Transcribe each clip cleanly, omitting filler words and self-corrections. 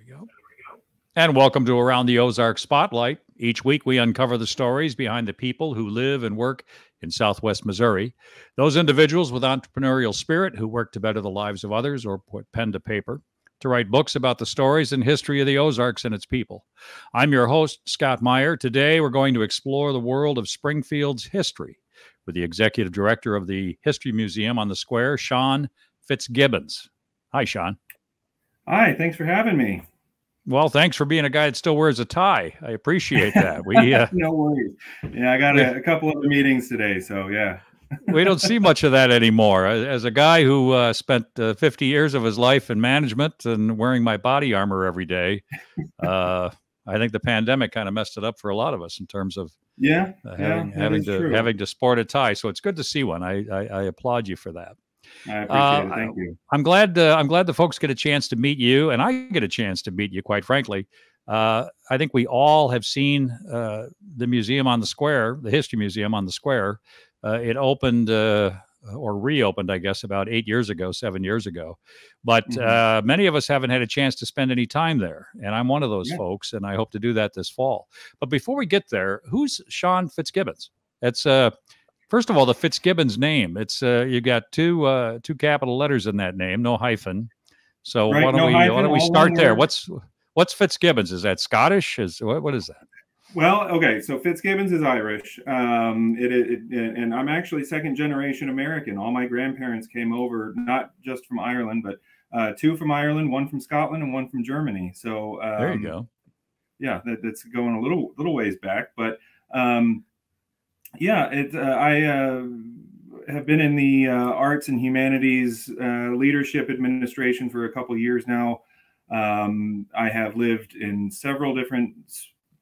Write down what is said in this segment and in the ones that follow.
go. And welcome to Around the Ozarks Spotlight. Each week we uncover the stories behind the people who live and work in Southwest Missouri. Those individuals with entrepreneurial spirit who work to better the lives of others or put pen to paper to write books about the stories and history of the Ozarks and its people. I'm your host, Scott Meier. Today we're going to explore the world of Springfield's history with the executive director of the History Museum on the Square, Sean FitzGibbons. Hi, Sean. Hi, thanks for having me. Well, thanks for being a guy that still wears a tie. I appreciate that. No worries. Yeah, I got a couple other meetings today, so yeah. We don't see much of that anymore. As a guy who spent 50 years of his life in management and wearing my body armor every day, I think the pandemic kind of messed it up for a lot of us in terms of having to sport a tie. So it's good to see one. I applaud you for that. I appreciate it. Thank you. I'm glad the folks get a chance to meet you, and I get a chance to meet you, quite frankly. I think we all have seen the museum on the Square, the History Museum on the Square. It opened or reopened, I guess, about 7 years ago. But many of us haven't had a chance to spend any time there, and I'm one of those folks, and I hope to do that this fall. But before we get there, who's Sean FitzGibbons? It's first of all, the FitzGibbons name. It's you got two capital letters in that name, no hyphen. So why don't we start there? What's FitzGibbons? Is that Scottish? What is that? Well, okay, so FitzGibbons is Irish, and I'm actually second generation American. All my grandparents came over not just from Ireland, but two from Ireland, one from Scotland, and one from Germany. So there you go. Yeah, that's going a little ways back, but. I have been in the arts and humanities leadership administration for a couple of years now. I have lived in several different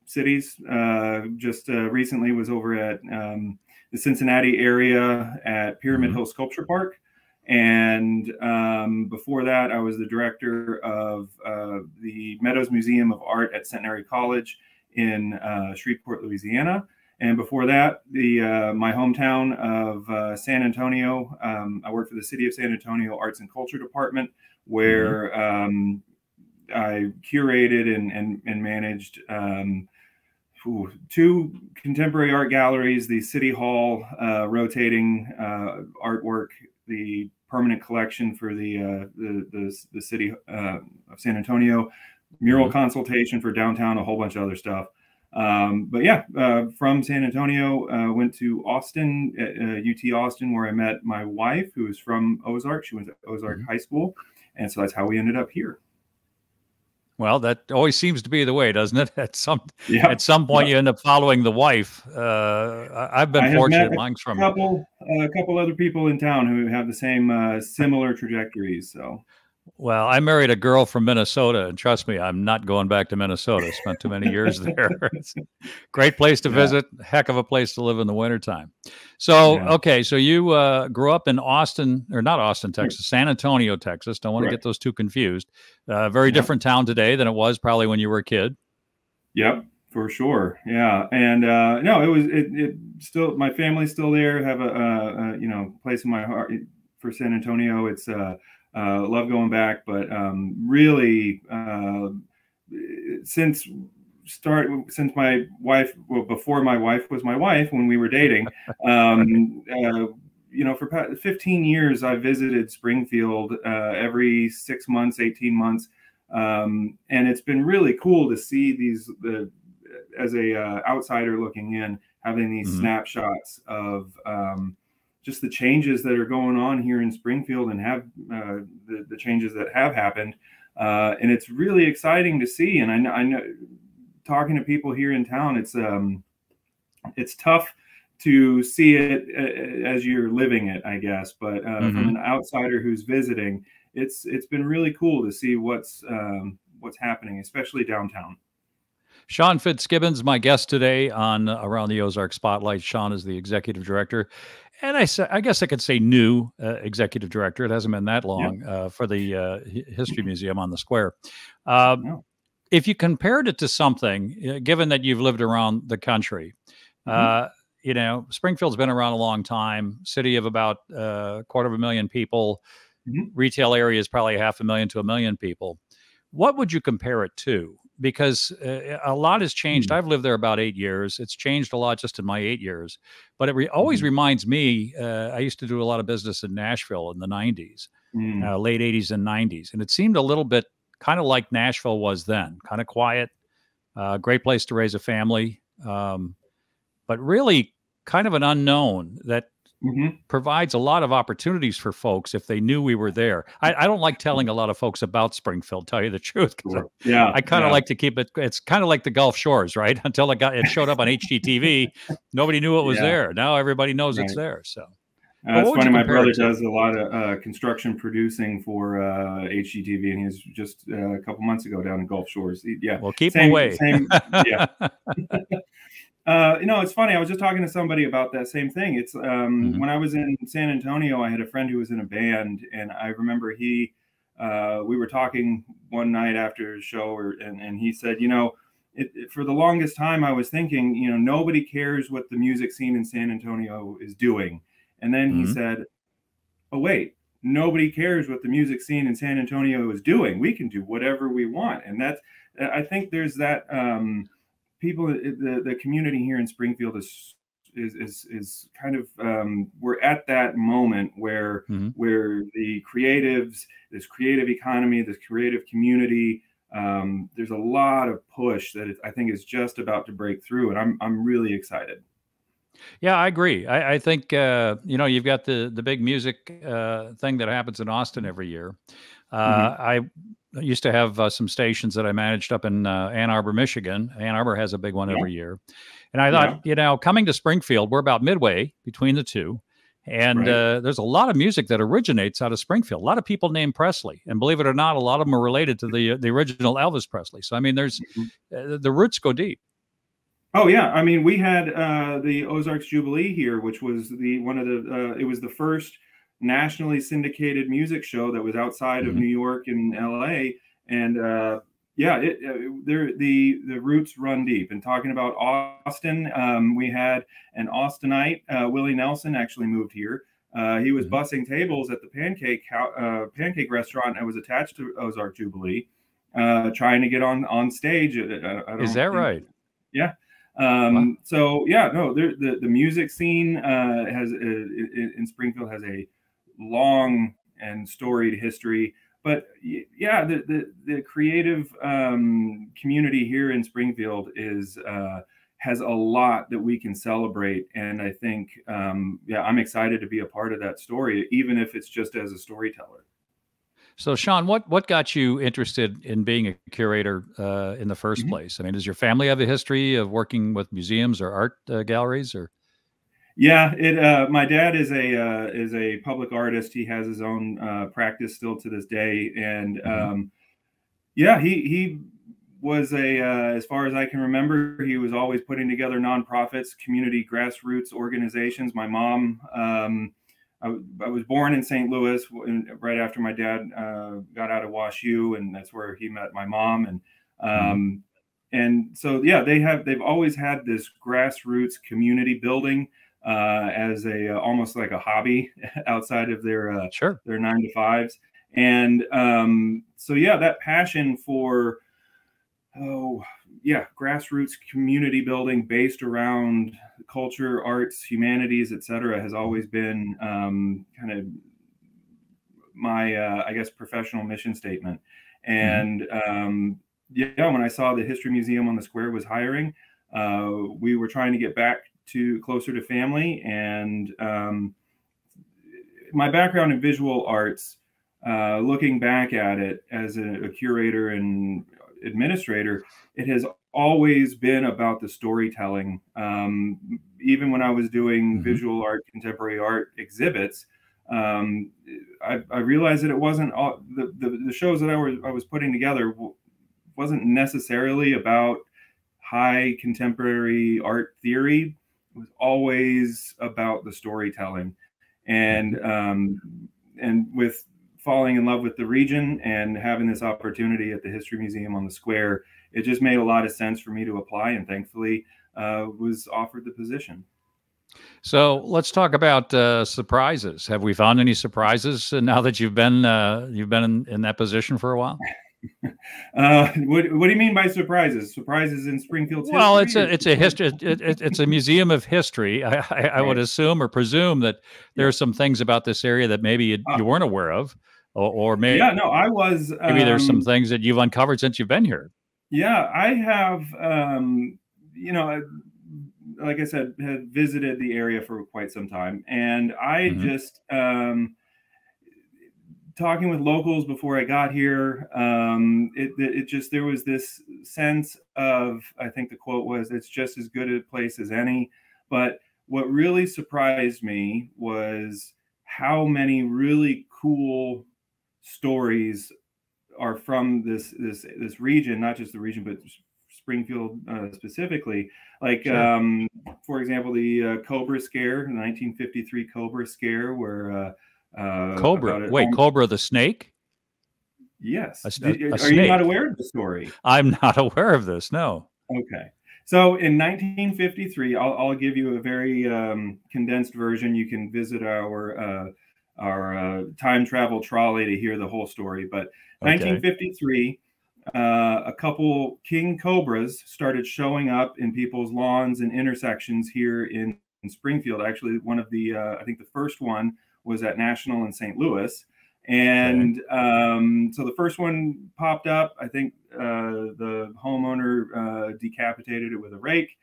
cities. Just recently was over at the Cincinnati area at Pyramid Hill Sculpture Park. And before that, I was the director of the Meadows Museum of Art at Centenary College in Shreveport, Louisiana. And before that, my hometown of San Antonio, I worked for the City of San Antonio Arts and Culture Department, where I curated and managed two contemporary art galleries, the City Hall rotating artwork, the permanent collection for the City of San Antonio, mural consultation for downtown, a whole bunch of other stuff. From San Antonio, went to Austin, UT Austin, where I met my wife, who is from Ozark. She went to Ozark High School. And so that's how we ended up here. Well, that always seems to be the way, doesn't it? At some point, you end up following the wife. I've been fortunate. Mine's from a couple other people in town who have the same similar trajectories. So. Well, I married a girl from Minnesota, and trust me, I'm not going back to Minnesota. Spent too many years there. It's a great place to visit, heck of a place to live in the wintertime. So, okay, so you grew up in Austin, or not Austin, Texas, San Antonio, Texas. Don't want to get those two confused. Very different town today than it was probably when you were a kid. Yep, for sure. Yeah, and no, it still, my family's still there. Have a place in my heart for San Antonio. It's love going back, but really since my wife, before my wife was my wife, when we were dating, for 15 years, I visited Springfield every 6 months, 18 months. And it's been really cool to see as a outsider looking in, having these snapshots of just the changes that are going on here in Springfield and have the changes that have happened. And it's really exciting to see. And I know talking to people here in town, it's tough to see it as you're living it, I guess. But from an outsider who's visiting, it's been really cool to see what's happening, especially downtown. Sean FitzGibbons, my guest today on Around the Ozark Spotlight. Sean is the executive director. And I guess I could say new executive director. It hasn't been that long for the History Museum on the Square. If you compared it to something, given that you've lived around the country, Springfield's been around a long time, city of about 250,000 people. Retail area is probably 500,000 to 1 million people. what would you compare it to? Because a lot has changed. Mm. I've lived there about 8 years. It's changed a lot just in my 8 years. But it always reminds me, I used to do a lot of business in Nashville in the 90s, Mm. late 80s and 90s. And it seemed a little bit kind of like Nashville was then, kind of quiet, great place to raise a family, but really kind of an unknown that provides a lot of opportunities for folks if they knew we were there. I don't like telling a lot of folks about Springfield, tell you the truth. Sure. Yeah, I kind of like to keep it. It's kind of like the Gulf Shores, right? Until it showed up on HGTV, nobody knew it was there. Now everybody knows it's there. So it's funny. My brother does a lot of construction producing for HGTV, and he was just a couple months ago down in Gulf Shores. Yeah, well, keep him away. Yeah. It's funny. I was just talking to somebody about that same thing. It's when I was in San Antonio, I had a friend who was in a band, and I remember we were talking one night after a show, and he said, for the longest time I was thinking, nobody cares what the music scene in San Antonio is doing. And then he said, oh, wait, nobody cares what the music scene in San Antonio is doing. We can do whatever we want. And I think there's that, people, the community here in Springfield is kind of, we're at that moment where the creatives, this creative economy, this creative community, there's a lot of push that I think is just about to break through, and I'm really excited. Yeah, I agree. I think you've got the big music thing that happens in Austin every year. I used to have some stations that I managed up in Ann Arbor, Michigan. Ann Arbor has a big one every year. And I thought, coming to Springfield, we're about midway between the two. And there's a lot of music that originates out of Springfield. A lot of people named Presley. And believe it or not, a lot of them are related to the original Elvis Presley. So, I mean, there's the roots go deep. Oh, yeah. I mean, we had the Ozarks Jubilee here, which was it was the first nationally syndicated music show that was outside of New York and LA. And the roots run deep. And talking about Austin, we had an Austinite, Willie Nelson, actually moved here. He was bussing tables at the pancake restaurant that was attached to Ozark Jubilee, trying to get on stage. Is that right? Yeah. So the music scene in Springfield has a long and storied history, but the creative community here in Springfield has a lot that we can celebrate, and I think I'm excited to be a part of that story, even if it's just as a storyteller. So, Sean, what got you interested in being a curator in the first place? I mean, does your family have a history of working with museums or art galleries? Or my dad is a public artist. He has his own practice still to this day, and he was as far as I can remember, he was always putting together nonprofits, community grassroots organizations. My mom. I was born in St. Louis right after my dad got out of WashU, and that's where he met my mom. And so they've always had this grassroots community building as almost like a hobby outside of their 9-to-5s. And that passion for grassroots community building based around culture, arts, humanities, etc., has always been kind of my, professional mission statement. And when I saw the History Museum on the Square was hiring, we were trying to get back closer to family. And my background in visual arts, looking back at it as a curator and administrator, it has always been about the storytelling. Even when I was doing visual art, contemporary art exhibits, I realized that it wasn't all the shows that I was putting together wasn't necessarily about high contemporary art theory. It was always about the storytelling, and with falling in love with the region and having this opportunity at the History Museum on the Square, it just made a lot of sense for me to apply, and thankfully was offered the position. So let's talk about surprises. Have we found any surprises now that you've been in that position for a while? What do you mean by surprises? Surprises in Springfield's Well, history? it's a history. It's a museum of history. I would assume or presume that there are some things about this area that maybe you weren't aware of, or maybe yeah, no, I was. Maybe there's some things that you've uncovered since you've been here. Yeah, I have. Like I said, had visited the area for quite some time, and I just talking with locals before I got here. It just, there was this sense of, I think the quote was, "It's just as good a place as any." But what really surprised me was how many really cool stories are from this region, not just the region, but Springfield specifically. Like, sure. For example, the Cobra Scare, the 1953 Cobra Scare, where Cobra. Wait, Cobra the snake? Yes. Are snake. You not aware of the story? I'm not aware of this. No. Okay. So in 1953, I'll give you a very condensed version. You can visit our time travel trolley to hear the whole story. But 1953, a couple king cobras started showing up in people's lawns and intersections here in Springfield. Actually, one of the, I think the first one was at National in St. Louis. And so the first one popped up. I think the homeowner decapitated it with a rake,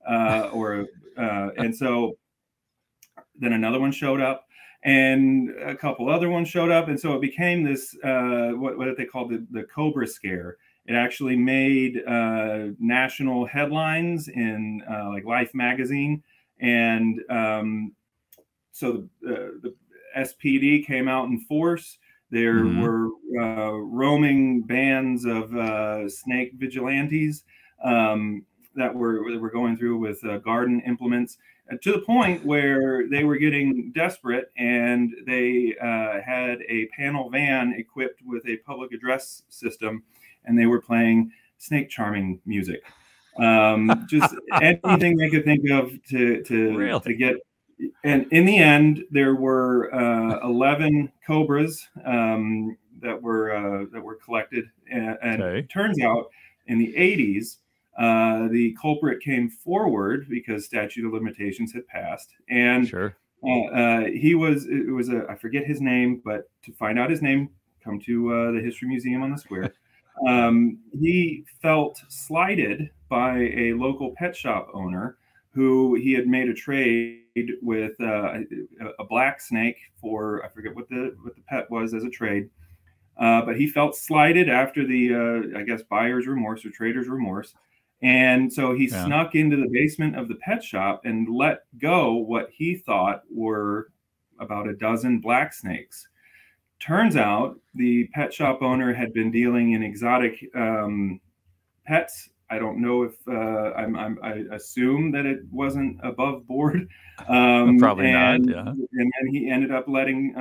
and so then another one showed up, and a couple other ones showed up, and so it became this what they called the Cobra Scare. It actually made national headlines in like Life magazine, and so the SPD came out in force. There were roaming bands of snake vigilantes that were going through with garden implements, to the point where they were getting desperate, and they had a panel van equipped with a public address system, and they were playing snake charming music. Just anything they could think of to get. And in the end, there were 11 cobras that were collected, and it turns out in the 80s, the culprit came forward because statute of limitations had passed, and I forget his name, but to find out his name, come to the History Museum on the Square. He felt slighted by a local pet shop owner who he had made a trade with a black snake for, I forget what the pet was as a trade, but he felt slighted after the I guess buyer's remorse or trader's remorse, and so he snuck into the basement of the pet shop and let go what he thought were about a dozen black snakes. Turns out the pet shop owner had been dealing in exotic pets. I don't know if I assume that it wasn't above board. Probably not. Yeah. And then he ended up letting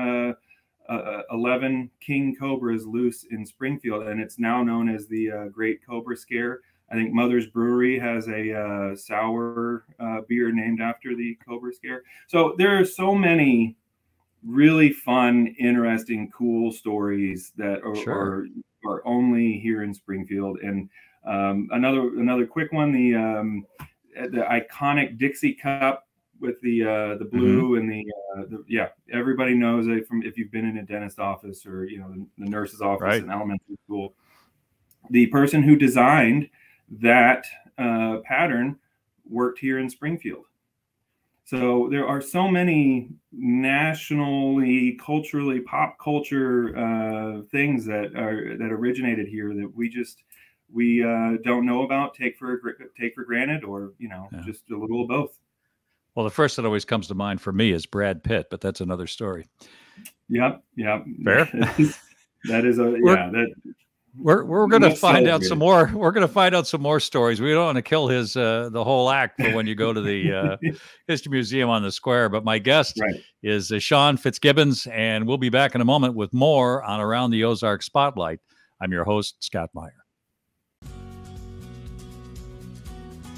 11 king cobras loose in Springfield, and it's now known as the Great Cobra Scare. I think Mother's Brewery has a sour beer named after the Cobra Scare. So there are so many really fun, interesting, cool stories that are only here in Springfield. And another quick one, the iconic Dixie cup with the blue and the everybody knows it from if you've been in a dentist office or the nurse's office in elementary school. The person who designed that pattern worked here in Springfield. So there are so many nationally, culturally, pop culture things that originated here that we don't know about, take for granted, or just a little of both. Well, the first that always comes to mind for me is Brad Pitt, but that's another story. Yep. Fair. That is We're going to find out some more. We're going to find out some more stories. We don't want to kill his the whole act for when you go to the History Museum on the Square. But my guest is Sean FitzGibbons, and we'll be back in a moment with more on Around the Ozark Spotlight. I'm your host, Scott Meier.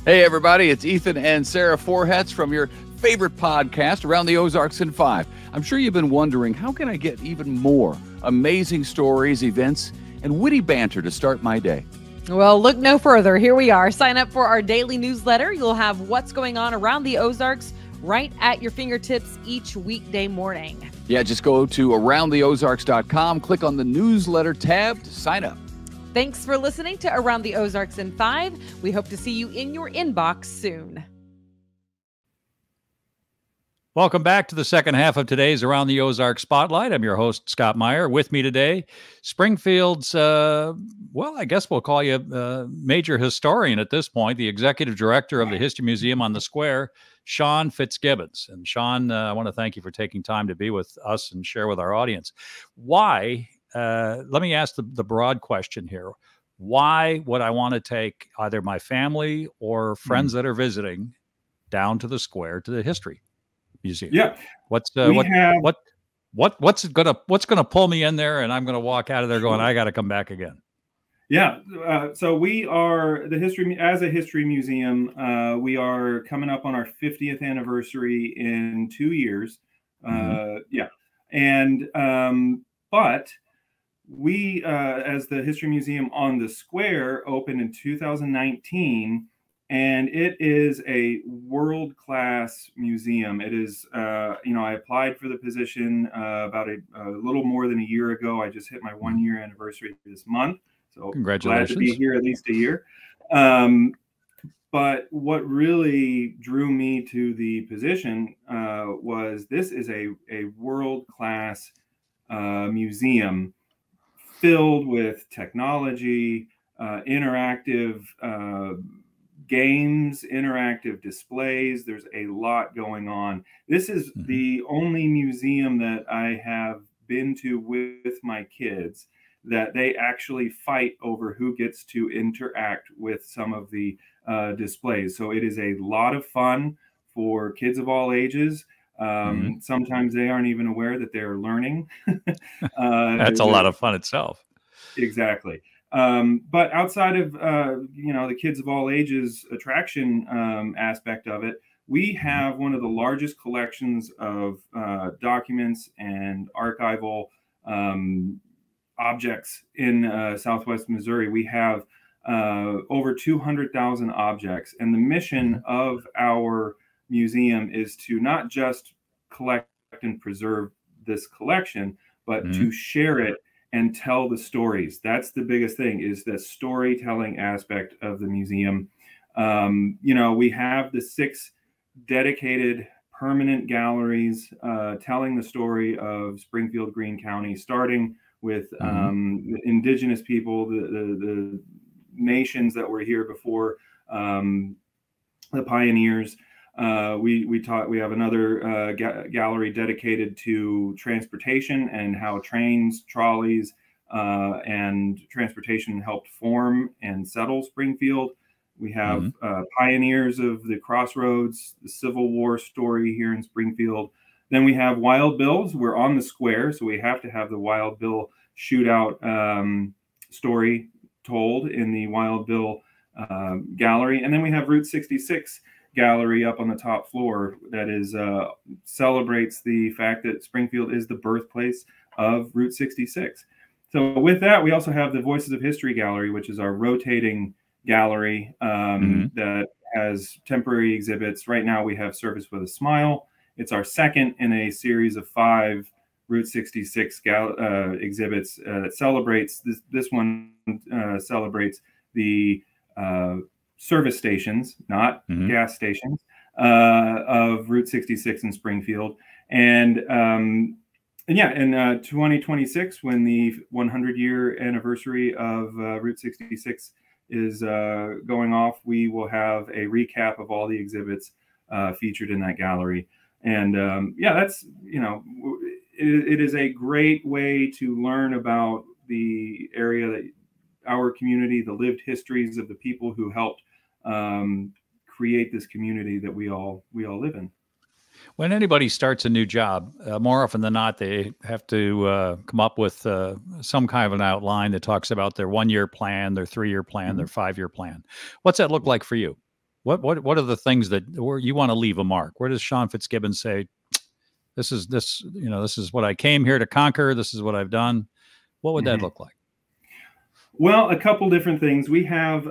Hey, everybody, it's Ethan and Sarah Forhetz from your favorite podcast, Around the Ozarks in 5. I'm sure you've been wondering, how can I get even more amazing stories, events, and witty banter to start my day. Well, look no further. Here we are. Sign up for our daily newsletter. You'll have what's going on around the Ozarks right at your fingertips each weekday morning. Yeah, just go to aroundtheozarks.com, click on the newsletter tab to sign up. Thanks for listening to Around the Ozarks in 5. We hope to see you in your inbox soon. Welcome back to the second half of today's Around the Ozarks Spotlight. I'm your host, Scott Meier. With me today, Springfield's, I guess we'll call you a major historian at this point, the executive director of the History Museum on the Square, Sean FitzGibbons. And Sean, I want to thank you for taking time to be with us and share with our audience. Why, let me ask the broad question here. Why would I want to take either my family or friends that are visiting down to the Square, to the History Museum? Yeah. What's gonna pull me in there, and I'm gonna walk out of there going, I got to come back again? Yeah. So we are as a history museum. We are coming up on our 50th anniversary in 2 years. Yeah. And but we, as the History Museum on the Square, opened in 2019. And it is a world-class museum. It is, I applied for the position about a little more than a year ago. I just hit my 1-year anniversary this month. So congratulations. Glad to be here at least a year. But what really drew me to the position was this is a world-class museum filled with technology, interactive games, interactive displays. There's a lot going on. This is the only museum that I have been to with my kids that they actually fight over who gets to interact with some of the displays. So it is a lot of fun for kids of all ages. Sometimes they aren't even aware that they're learning. That's a lot of fun itself. Exactly. But outside of, the kids of all ages attraction aspect of it, we have one of the largest collections of documents and archival objects in Southwest Missouri. We have over 200,000 objects. And the mission of our museum is to not just collect and preserve this collection, but to share it and tell the stories. That's the biggest thing, is the storytelling aspect of the museum. We have the 6 dedicated permanent galleries telling the story of Springfield, Greene County, starting with indigenous people, the nations that were here before the pioneers. We have another gallery dedicated to transportation and how trains, trolleys, and transportation helped form and settle Springfield. We have pioneers of the crossroads, the Civil War story here in Springfield. Then we have Wild Bills. We're on the Square, so we have to have the Wild Bill shootout story told in the Wild Bill gallery. And then we have Route 66 gallery up on the top floor that is celebrates the fact that Springfield is the birthplace of Route 66. So with that, we also have the Voices of History gallery, which is our rotating gallery that has temporary exhibits. Right now we have Service with a Smile. It's our second in a series of 5 Route 66 exhibits that celebrates this one celebrates the service stations, not gas stations, of Route 66 in Springfield. And in 2026, when the 100-year anniversary of Route 66 is going off, we will have a recap of all the exhibits featured in that gallery. And that's, it is a great way to learn about the area that our community, the lived histories of the people who helped create this community that we all live in. When anybody starts a new job, more often than not, they have to come up with some kind of an outline that talks about their 1-year plan, their 3-year plan, their 5-year plan. What's that look like for you? What are the things where you want to leave a mark? Where does Sean FitzGibbons say, this is what I came here to conquer. This is what I've done. What would that look like? Well, a couple different things. We have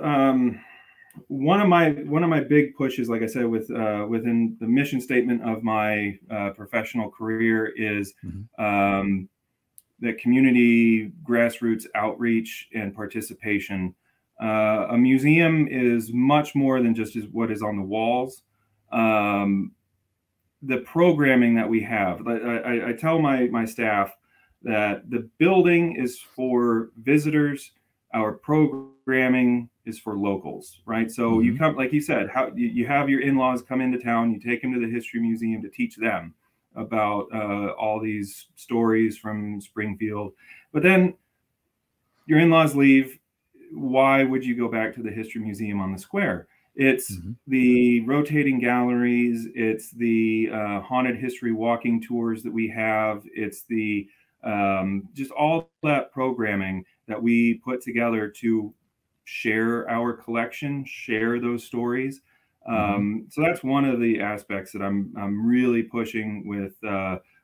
one of my big pushes, like I said, within the mission statement of my professional career is that community grassroots outreach and participation. A museum is much more than just what is on the walls. The programming that we have, I tell my staff that the building is for visitors. Our programming is for locals, right? So you come, like you said, how you have your in-laws come into town, you take them to the History Museum to teach them about all these stories from Springfield. But then your in-laws leave. Why would you go back to the History Museum on the square? It's the rotating galleries. It's the haunted history walking tours that we have. It's the just all that programming that we put together to share our collection, share those stories. So that's one of the aspects that I'm really pushing with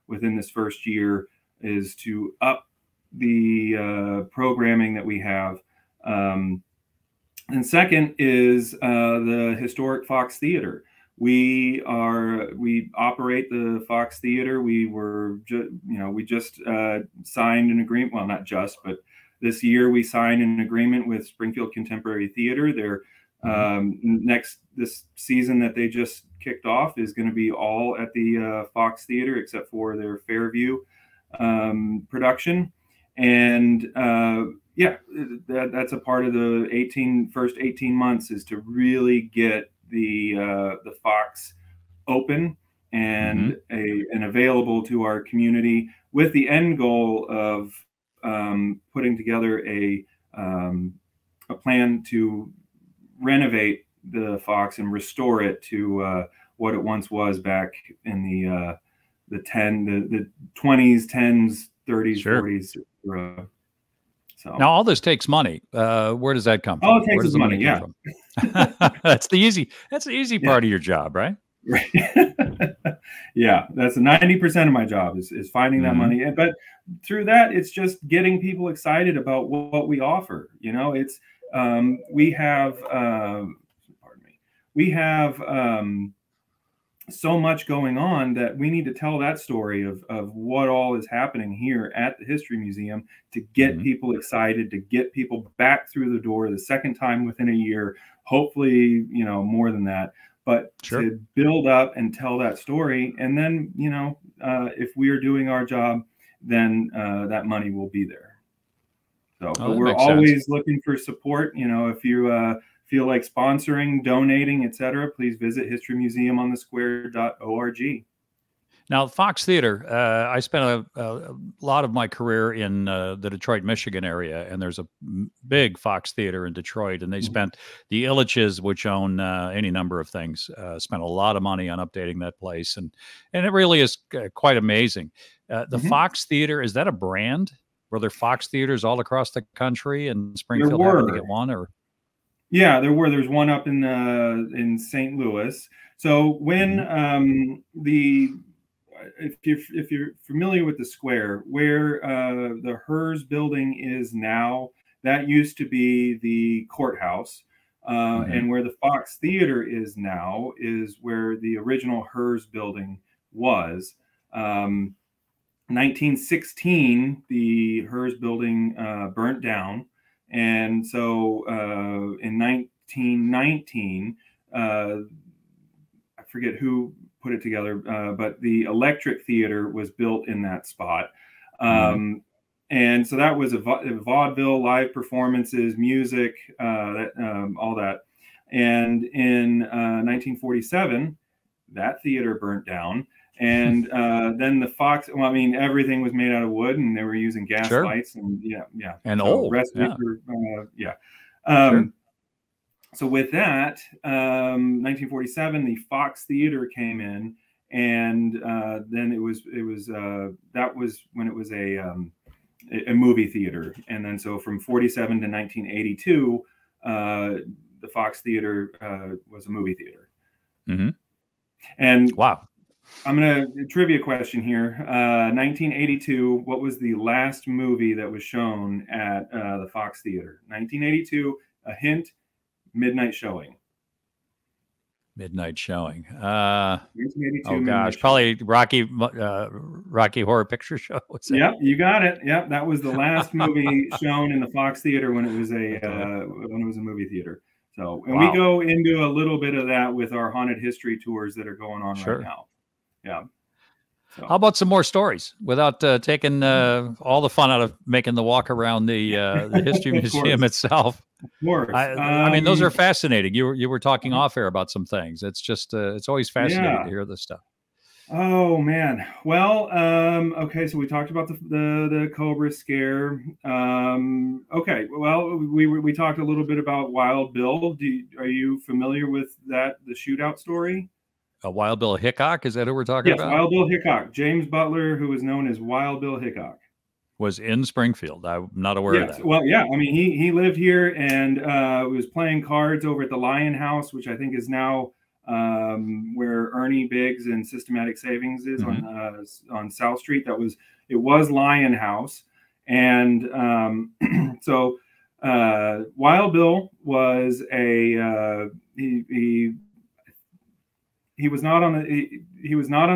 within this first year, is to up the programming that we have. And second is the historic Fox Theater. We operate the Fox Theater. We just signed an agreement. Well, not just, but this year we signed an agreement with Springfield Contemporary Theater. Their this season that they just kicked off is going to be all at the Fox Theater, except for their Fairview production. And that's a part of the first 18 months, is to really get the Fox open and available to our community, with the end goal of putting together a plan to renovate the Fox and restore it to what it once was back in the 20s, 10s, 30s, 40s. So now all this takes money. Where does that come from? All it takes Where does is the money. come from? That's the easy part of your job, right? Right. Yeah, that's 90% of my job is finding that money. But through that, it's just getting people excited about what we offer. You know, it's we have so much going on that we need to tell that story of what all is happening here at the History Museum to get people excited, to get people back through the door the second time within a year, hopefully, more than that, but to build up and tell that story. And then, if we are doing our job, then that money will be there. So but we're always looking for support. If you feel like sponsoring, donating, etc., please visit historymuseumonthesquare.org. Now, Fox Theater, I spent a lot of my career in the Detroit, Michigan area, and there's a big Fox Theater in Detroit, and they spent, the Illiches, which own any number of things, spent a lot of money on updating that place, and it really is quite amazing. The Fox Theater, is that a brand? Were there Fox Theaters all across the country, and Springfield happened to get one, or? Yeah, there were. There's one up in St. Louis. So when if you're familiar with the square, where the HERS building is now, that used to be the courthouse, and where the Fox Theater is now is where the original HERS building was. 1916, the HERS building burnt down. And so in 1919, I forget who put it together, but the Electric Theater was built in that spot. And so that was a vaudeville, live performances, music, all that. And in 1947, that theater burnt down. And then the Fox, everything was made out of wood, and they were using gas lights, and and so old, So with that, 1947, the Fox Theater came in, and then that was when it was a movie theater, and then so from 47 to 1982, the Fox Theater was a movie theater. And wow. I'm gonna trivia question here. 1982. What was the last movie that was shown at the Fox Theater? 1982. A hint: midnight showing. Midnight showing. 1982. Oh gosh, probably Rocky Horror Picture Show. Yep, you got it. Yep, that was the last movie shown in the Fox Theater when it was a movie theater. So, and we go into a little bit of that with our haunted history tours that are going on right now. Yeah. So. How about some more stories without taking all the fun out of making the walk around the History Museum itself? Of course. I mean, those are fascinating. You were talking off air about some things. It's just it's always fascinating to hear this stuff. Oh man. Well, okay. So we talked about the Cobra scare. Okay. Well, we talked a little bit about Wild Bill. Are you familiar with the shootout story? Wild Bill Hickok, is that who we're talking about? Yes, Wild Bill Hickok. James Butler, who was known as Wild Bill Hickok, was in Springfield. I'm not aware of that. Well, yeah. I mean, he lived here and was playing cards over at the Lion House, which I think is now where Ernie Biggs and Systematic Savings is on South Street. It was Lion House, and so Wild Bill was he was not on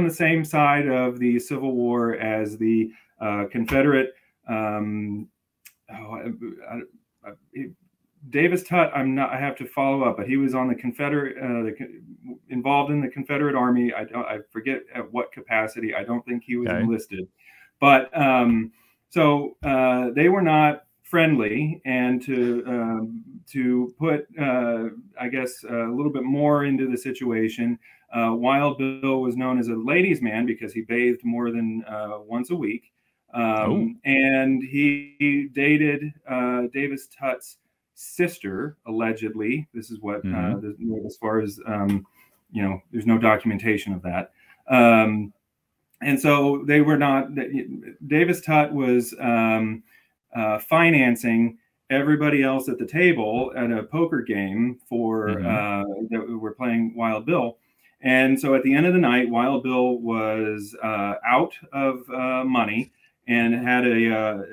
the same side of the Civil War as the Confederate. Davis Tutt, I have to follow up, but he was on the Confederate, involved in the Confederate Army. I forget at what capacity. I don't think he was enlisted, but so they were not friendly. And to put, I guess, a little bit more into the situation, Wild Bill was known as a ladies' man because he bathed more than once a week, and he dated Davis Tutt's sister, allegedly. This is what as far as there's no documentation of that, and so they were not. Davis Tutt was financing everybody else at the table at a poker game for that were playing Wild Bill. And so at the end of the night, Wild Bill was out of money and had a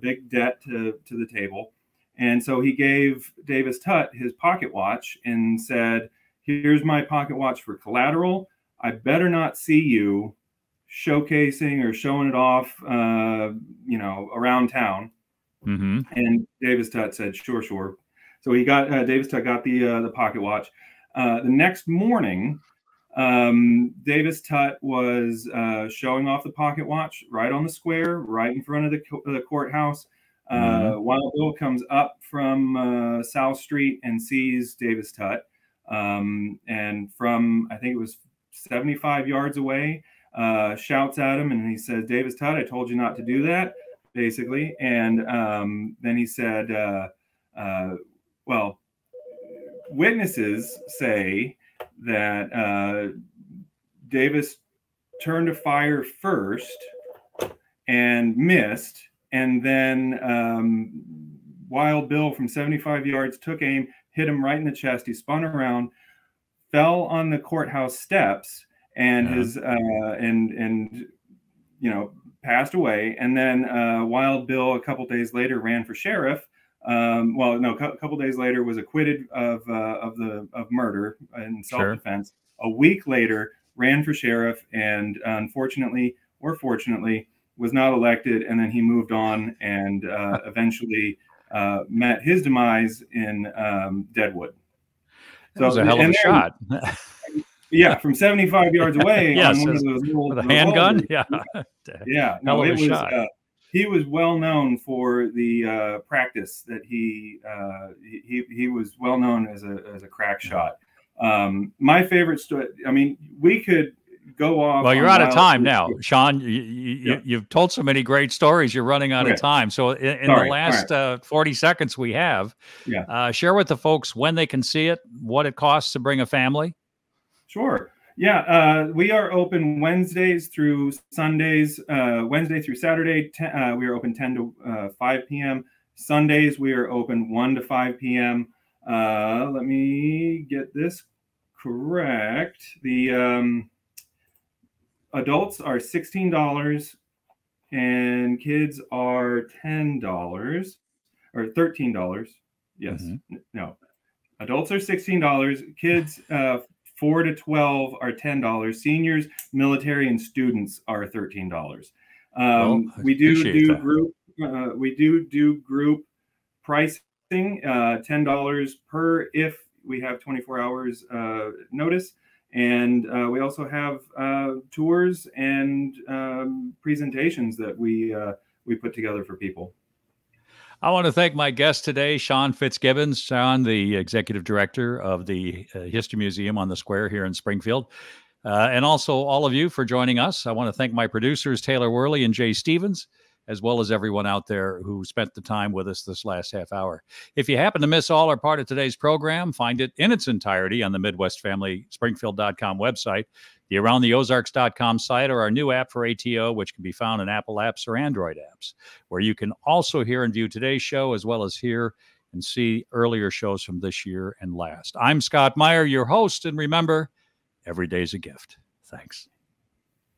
big debt to the table. And so he gave Davis Tutt his pocket watch and said, "Here's my pocket watch for collateral. I better not see you showcasing or showing it off, around town." And Davis Tutt said, "Sure." So he got Davis Tutt got the pocket watch. The next morning, Davis Tutt was showing off the pocket watch right on the square, right in front of the courthouse. Wild Bill comes up from South Street and sees Davis Tutt, and from, I think it was 75 yards away, shouts at him, and he says, "Davis Tutt, I told you not to do that," basically. And then he said, well, witnesses say that Davis turned to fire first and missed, and then Wild Bill from 75 yards took aim, hit him right in the chest. He spun around, fell on the courthouse steps, and passed away. And then Wild Bill, a couple days later, ran for sheriff. A couple days later, was acquitted of murder and self-defense. A week later, ran for sheriff, and unfortunately or fortunately, was not elected. And then he moved on and eventually met his demise in Deadwood. That was a hell of a shot. Yeah, from 75 yards away. Yes, on one of those with a handgun. Yeah. No, it was. He was well known for the practice that he was well known as a crack shot. My favorite story. I mean, we could go off. Well, you're out of time now, Sean. You've told so many great stories. You're running out of time. So in the last 40 seconds we have, share with the folks when they can see it, what it costs to bring a family. Sure. Yeah, we are open Wednesdays through Sundays. Wednesday through Saturday, we are open 10 to 5 p.m. Sundays, we are open 1 to 5 p.m. Let me get this correct. adults are $16 and kids are $10 or $13. Yes. No. Adults are $16. Kids 4 to 12 are $10. Seniors, military, and students are $13. We do group. We do group pricing. $10 per if we have 24 hours notice, and we also have tours and presentations that we put together for people. I want to thank my guest today, Sean FitzGibbons. Sean, the executive director of the History Museum on the Square here in Springfield. And also all of you for joining us. I want to thank my producers, Taylor Worley and Jay Stevens, as well as everyone out there who spent the time with us this last half hour. If you happen to miss all or part of today's program, find it in its entirety on the MidwestFamilySpringfield.com website, the AroundTheOzarks.com site, or our new app for ATO, which can be found in Apple apps or Android apps, where you can also hear and view today's show, as well as hear and see earlier shows from this year and last. I'm Scott Meier, your host, and remember, every day's a gift. Thanks.